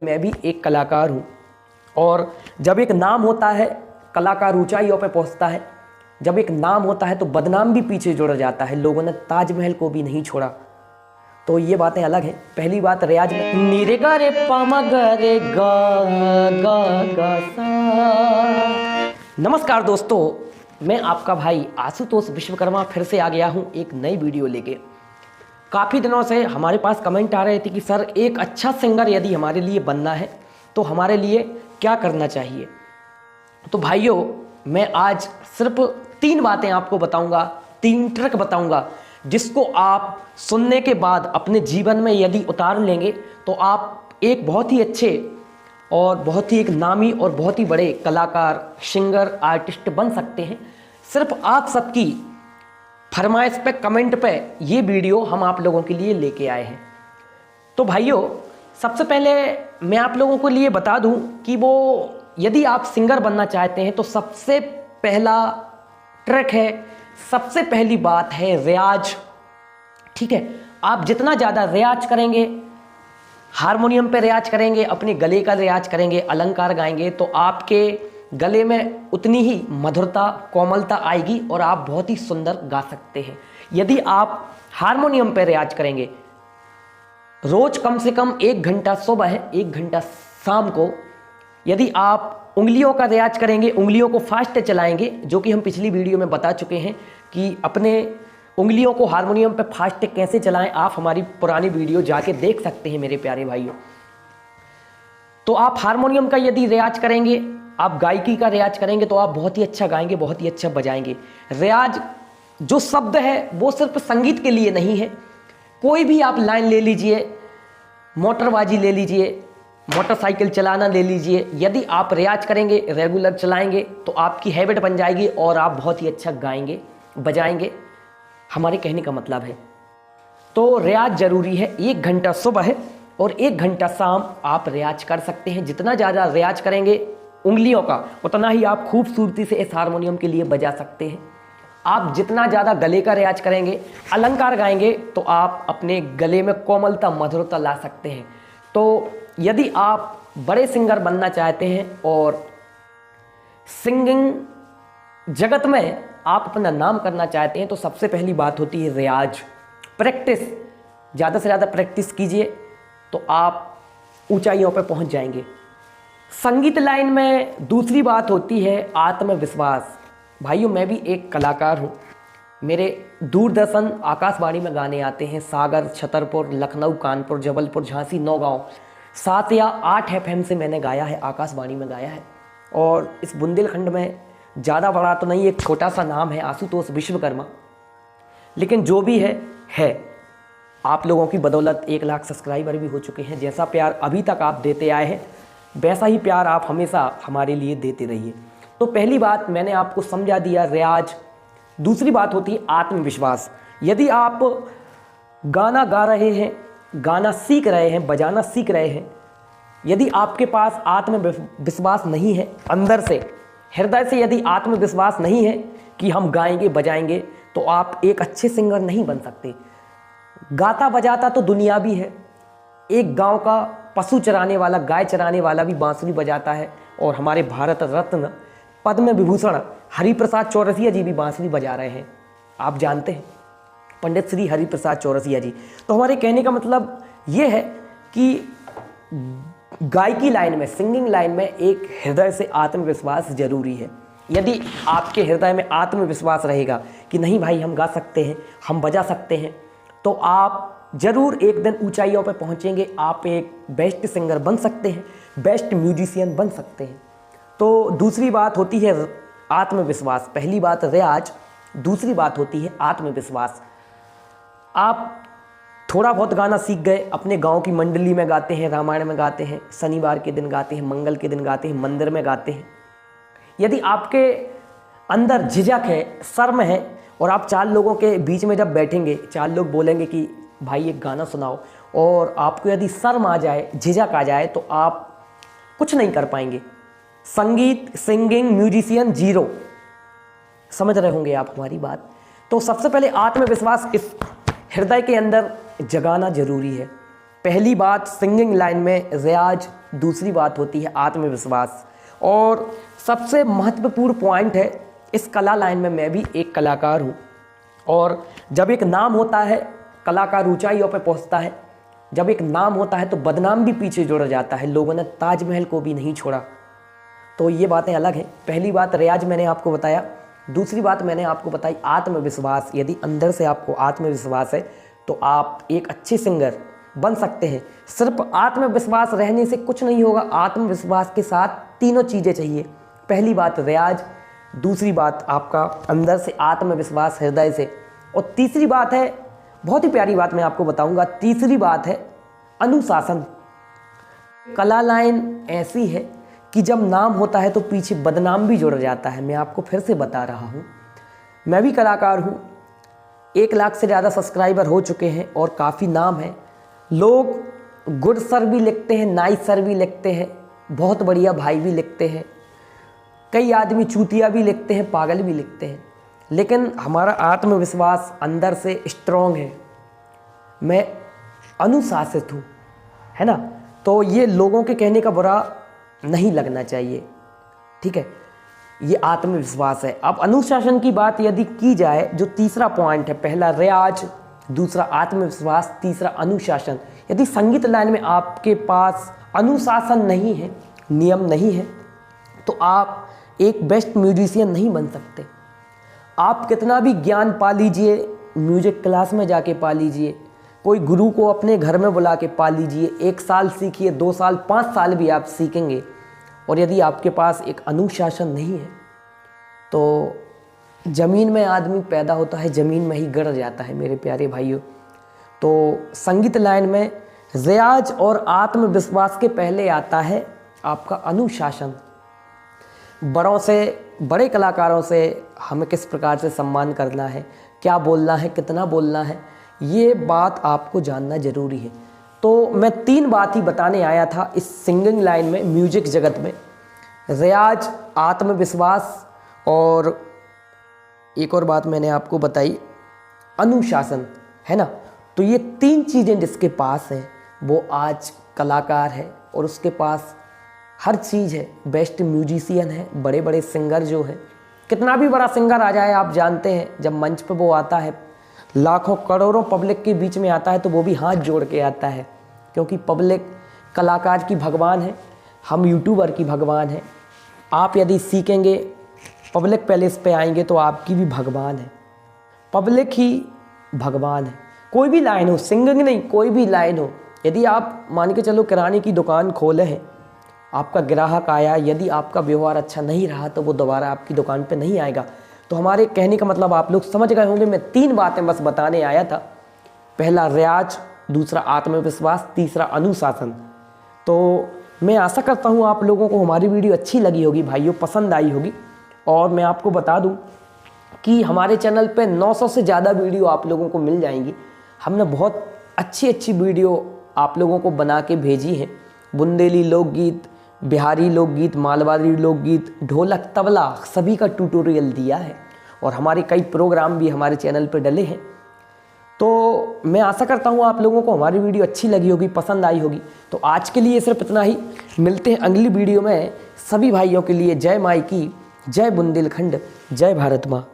मैं भी एक कलाकार हूँ और जब एक नाम होता है कलाकार ऊंचाइयों पे पहुँचता है। जब एक नाम होता है तो बदनाम भी पीछे जुड़ जाता है। लोगों ने ताजमहल को भी नहीं छोड़ा। तो ये बातें अलग हैं। पहली बात रियाज में नी रे गा रे पा मा गा रे गा गा गा सा। नमस्कार दोस्तों, मैं आपका भाई आशुतोष विश्वकर्मा फिर से आ गया हूँ एक नई वीडियो लेके। काफ़ी दिनों से हमारे पास कमेंट आ रहे थे कि सर एक अच्छा सिंगर यदि हमारे लिए बनना है तो हमारे लिए क्या करना चाहिए। तो भाइयों, मैं आज सिर्फ 3 बातें आपको बताऊंगा, 3 ट्रिक बताऊंगा जिसको आप सुनने के बाद अपने जीवन में यदि उतार लेंगे तो आप एक बहुत ही अच्छे और बहुत ही एक नामी और बहुत ही बड़े कलाकार, सिंगर, आर्टिस्ट बन सकते हैं। सिर्फ आप सबकी फरमाइश पे, कमेंट पे ये वीडियो हम आप लोगों के लिए लेके आए हैं। तो भाइयों, सबसे पहले मैं आप लोगों को लिए बता दूं कि वो यदि आप सिंगर बनना चाहते हैं तो सबसे पहला ट्रिक है, सबसे पहली बात है रियाज। ठीक है, आप जितना ज़्यादा रियाज करेंगे, हारमोनियम पे रियाज करेंगे, अपने गले का रियाज करेंगे, अलंकार गाएंगे तो आपके गले में उतनी ही मधुरता, कोमलता आएगी और आप बहुत ही सुंदर गा सकते हैं। यदि आप हारमोनियम पे रियाज करेंगे रोज कम से कम 1 घंटा सुबह, 1 घंटा शाम को, यदि आप उंगलियों का रियाज करेंगे, उंगलियों को फास्ट चलाएंगे, जो कि हम पिछली वीडियो में बता चुके हैं कि अपने उंगलियों को हारमोनियम पे फास्ट कैसे चलाएं। आप हमारी पुरानी वीडियो जाके देख सकते हैं मेरे प्यारे भाइयों। तो आप हारमोनियम का यदि रियाज करेंगे, आप गायकी का रियाज करेंगे तो आप बहुत ही अच्छा गाएंगे, बहुत ही अच्छा बजाएंगे। रियाज जो शब्द है वो सिर्फ संगीत के लिए नहीं है। कोई भी आप लाइन ले लीजिए, मोटरबाजी ले लीजिए, मोटरसाइकिल चलाना ले लीजिए, यदि आप रियाज करेंगे, रेगुलर चलाएंगे तो आपकी हैबिट बन जाएगी और आप बहुत ही अच्छा गाएंगे, बजाएंगे। हमारे कहने का मतलब है तो रियाज ज़रूरी है। 1 घंटा सुबह और 1 घंटा शाम आप रियाज कर सकते हैं। जितना ज़्यादा रियाज करेंगे उंगलियों का, उतना ही आप खूबसूरती से इस हारमोनियम के लिए बजा सकते हैं। आप जितना ज़्यादा गले का रियाज करेंगे, अलंकार गाएंगे तो आप अपने गले में कोमलता, मधुरता ला सकते हैं। तो यदि आप बड़े सिंगर बनना चाहते हैं और सिंगिंग जगत में आप अपना नाम करना चाहते हैं तो सबसे पहली बात होती है रियाज, प्रैक्टिस। ज़्यादा से ज़्यादा प्रैक्टिस कीजिए तो आप ऊंचाइयों पर पहुंच जाएंगे। संगीत लाइन में दूसरी बात होती है आत्मविश्वास। भाइयों, मैं भी एक कलाकार हूँ। मेरे दूरदर्शन, आकाशवाणी में गाने आते हैं। सागर, छतरपुर, लखनऊ, कानपुर, जबलपुर, झांसी, नौगांव, 7 या 8 FM से मैंने गाया है, आकाशवाणी में गाया है। और इस बुंदेलखंड में ज़्यादा बड़ा तो नहीं, एक छोटा सा नाम है आशुतोष विश्वकर्मा। लेकिन जो भी है आप लोगों की बदौलत 1 लाख सब्सक्राइबर भी हो चुके हैं। जैसा प्यार अभी तक आप देते आए हैं वैसा ही प्यार आप हमेशा हमारे लिए देते रहिए। तो पहली बात मैंने आपको समझा दिया, रियाज। दूसरी बात होती है आत्मविश्वास। यदि आप गाना गा रहे हैं, गाना सीख रहे हैं, बजाना सीख रहे हैं, यदि आपके पास आत्मविश्वास नहीं है, अंदर से, हृदय से यदि आत्मविश्वास नहीं है कि हम गाएंगे, बजाएंगे, तो आप एक अच्छे सिंगर नहीं बन सकते। गाता बजाता तो दुनिया भी है। एक गांव का पशु चराने वाला, गाय चराने वाला भी बांसुरी बजाता है। और हमारे भारत रत्न, पद्म विभूषण हरिप्रसाद चौरसिया जी भी बांसुरी बजा रहे हैं, आप जानते हैं, पंडित श्री हरिप्रसाद चौरसिया जी। तो हमारे कहने का मतलब ये है कि गायकी लाइन में, सिंगिंग लाइन में एक हृदय से आत्मविश्वास जरूरी है। यदि आपके हृदय में आत्मविश्वास रहेगा कि नहीं भाई हम गा सकते हैं, हम बजा सकते हैं, तो आप जरूर एक दिन ऊंचाइयों पर पहुंचेंगे। आप एक बेस्ट सिंगर बन सकते हैं, बेस्ट म्यूजिशियन बन सकते हैं। तो दूसरी बात होती है आत्मविश्वास। पहली बात रियाज, दूसरी बात होती है आत्मविश्वास। आप थोड़ा बहुत गाना सीख गए, अपने गांव की मंडली में गाते हैं, रामायण में गाते हैं, शनिवार के दिन गाते हैं, मंगल के दिन गाते हैं, मंदिर में गाते हैं। यदि आपके अंदर झिझक है, शर्म है और आप 4 लोगों के बीच में जब बैठेंगे, 4 लोग बोलेंगे कि भाई एक गाना सुनाओ, और आपको यदि शर्म आ जाए, झिझक आ जाए, तो आप कुछ नहीं कर पाएंगे। संगीत, सिंगिंग, म्यूजिशियन जीरो। समझ रहे होंगे आप हमारी बात। तो सबसे पहले आत्मविश्वास इस हृदय के अंदर जगाना जरूरी है। पहली बात सिंगिंग लाइन में रियाज, दूसरी बात होती है आत्मविश्वास, और सबसे महत्वपूर्ण पॉइंट है इस कला लाइन में मैं भी एक कलाकार हूँ। और जब एक नाम होता है कलाकार ऊंचाइयों पे पहुँचता है, जब एक नाम होता है तो बदनाम भी पीछे जुड़ जाता है। लोगों ने ताजमहल को भी नहीं छोड़ा। तो ये बातें अलग हैं। पहली बात रियाज मैंने आपको बताया, दूसरी बात मैंने आपको बताई आत्मविश्वास। यदि अंदर से आपको आत्मविश्वास है तो आप एक अच्छे सिंगर बन सकते हैं। सिर्फ आत्मविश्वास रहने से कुछ नहीं होगा, आत्मविश्वास के साथ तीनों चीज़ें चाहिए। पहली बात रियाज, दूसरी बात आपका अंदर से आत्मविश्वास हृदय से, और तीसरी बात है, बहुत ही प्यारी बात मैं आपको बताऊंगा, तीसरी बात है अनुशासन। कला लाइन ऐसी है कि जब नाम होता है तो पीछे बदनाम भी जुड़ जाता है। मैं आपको फिर से बता रहा हूँ, मैं भी कलाकार हूँ, 1 लाख से ज़्यादा सब्सक्राइबर हो चुके हैं और काफ़ी नाम है। लोग गुड सर भी लिखते हैं, नाइस सर भी लिखते हैं, बहुत बढ़िया भाई भी लिखते हैं, कई आदमी चूतिया भी लिखते हैं, पागल भी लिखते हैं, लेकिन हमारा आत्मविश्वास अंदर से स्ट्रॉन्ग है। मैं अनुशासित हूँ, है ना। तो ये लोगों के कहने का बुरा नहीं लगना चाहिए, ठीक है। ये आत्मविश्वास है। अब अनुशासन की बात यदि की जाए, जो तीसरा पॉइंट है, पहला रियाज, दूसरा आत्मविश्वास, तीसरा अनुशासन। यदि संगीत लाइन में आपके पास अनुशासन नहीं है, नियम नहीं है, तो आप एक बेस्ट म्यूजिशियन नहीं बन सकते। आप कितना भी ज्ञान पा लीजिए, म्यूजिक क्लास में जाके पा लीजिए, कोई गुरु को अपने घर में बुला के पा लीजिए, 1 साल सीखिए, 2 साल, 5 साल भी आप सीखेंगे, और यदि आपके पास एक अनुशासन नहीं है तो ज़मीन में आदमी पैदा होता है, ज़मीन में ही गड़ जाता है मेरे प्यारे भाइयों। तो संगीत लाइन में रियाज और आत्मविश्वास के पहले आता है आपका अनुशासन। बड़ों से, बड़े कलाकारों से हमें किस प्रकार से सम्मान करना है, क्या बोलना है, कितना बोलना है, ये बात आपको जानना ज़रूरी है। तो मैं 3 बात ही बताने आया था इस सिंगिंग लाइन में, म्यूजिक जगत में, रियाज, आत्मविश्वास, और एक और बात मैंने आपको बताई अनुशासन, है ना। तो ये 3 चीज़ें जिसके पास है वो आज कलाकार है और उसके पास हर चीज़ है, बेस्ट म्यूजिशियन है। बड़े बड़े सिंगर जो है, कितना भी बड़ा सिंगर आ जाए, आप जानते हैं जब मंच पे वो आता है, लाखों करोड़ों पब्लिक के बीच में आता है तो वो भी हाथ जोड़ के आता है, क्योंकि पब्लिक कलाकार की भगवान है, हम यूट्यूबर की भगवान है। आप यदि सीखेंगे, पब्लिक पैलेस पे आएंगे तो आपकी भी भगवान है, पब्लिक ही भगवान है। कोई भी लाइन हो, सिंगिंग नहीं, कोई भी लाइन हो, यदि आप मान के चलो किराने की दुकान खोले हैं, आपका ग्राहक आया, यदि आपका व्यवहार अच्छा नहीं रहा तो वो दोबारा आपकी दुकान पे नहीं आएगा। तो हमारे कहने का मतलब आप लोग समझ गए होंगे। मैं 3 बातें बस बताने आया था, पहला रियाज, दूसरा आत्मविश्वास, तीसरा अनुशासन। तो मैं आशा करता हूँ आप लोगों को हमारी वीडियो अच्छी लगी होगी भाइयों, पसंद आई होगी। और मैं आपको बता दूँ कि हमारे चैनल पे 900 से ज़्यादा वीडियो आप लोगों को मिल जाएंगी। हमने बहुत अच्छी वीडियो आप लोगों को बना के भेजी है। बुंदेली लोकगीत, बिहारी लोकगीत, मालवाड़ी लोकगीत, ढोलक, तबला, सभी का ट्यूटोरियल दिया है, और हमारे कई प्रोग्राम भी हमारे चैनल पर डले हैं। तो मैं आशा करता हूँ आप लोगों को हमारी वीडियो अच्छी लगी होगी, पसंद आई होगी। तो आज के लिए सिर्फ इतना ही, मिलते हैं अगली वीडियो में। सभी भाइयों के लिए जय माई की, जय बुंदेलखंड, जय भारत माँ।